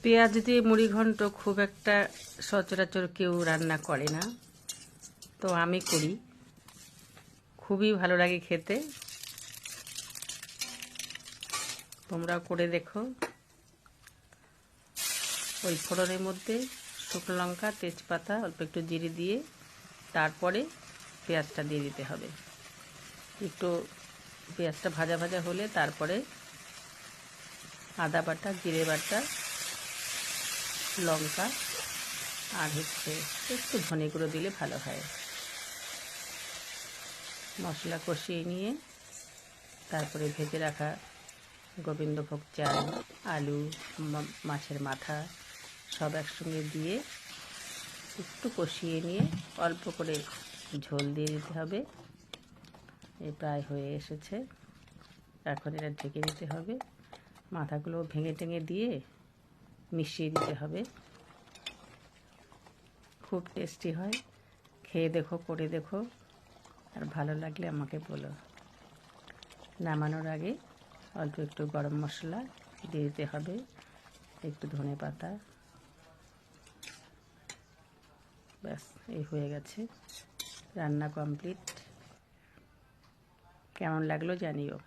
পেঁয়াজ দিয়ে মুড়ি ঘন্ট খুব একটা সচরাচর কেউ রান্না করে না, তো আমি করি। খুবই ভালো লাগে খেতে, তোমরাও করে দেখো। ওই ফোড়নের মধ্যে শুকনো লঙ্কা, তেজপাতা, অল্প একটু জিরে দিয়ে তারপরে পেঁয়াজটা দিয়ে দিতে হবে। একটু পেঁয়াজটা ভাজা ভাজা হলে তারপরে আদা বাটা, জিরে বাটা, লঙ্কা আর একটু ধনে গুঁড়ো দিলে ভালো হয়। মশলা কষিয়ে নিয়ে তারপরে ভেজে রাখা গোবিন্দভোগ চাল, আলু, মাছের মাথা সব একসঙ্গে দিয়ে একটু কষিয়ে নিয়ে অল্প করে ঝোল দিয়ে দিতে হবে। এই প্রায় হয়ে এসেছে, এখন এটা ঢেকে দিতে হবে। মাথাগুলো ভেঙে টেঙে দিয়ে মিশিয়ে দিতে হবে। খুব টেস্টি হয়, খেয়ে দেখো, করে দেখো, আর ভালো লাগলে আমাকে বলো। নামানোর আগে অল্প একটু গরম মশলা দিয়ে দিতে হবে, একটু ধনে পাতা। ব্যাস, এই হয়ে গেছে, রান্না কমপ্লিট। কেমন লাগলো জানিও।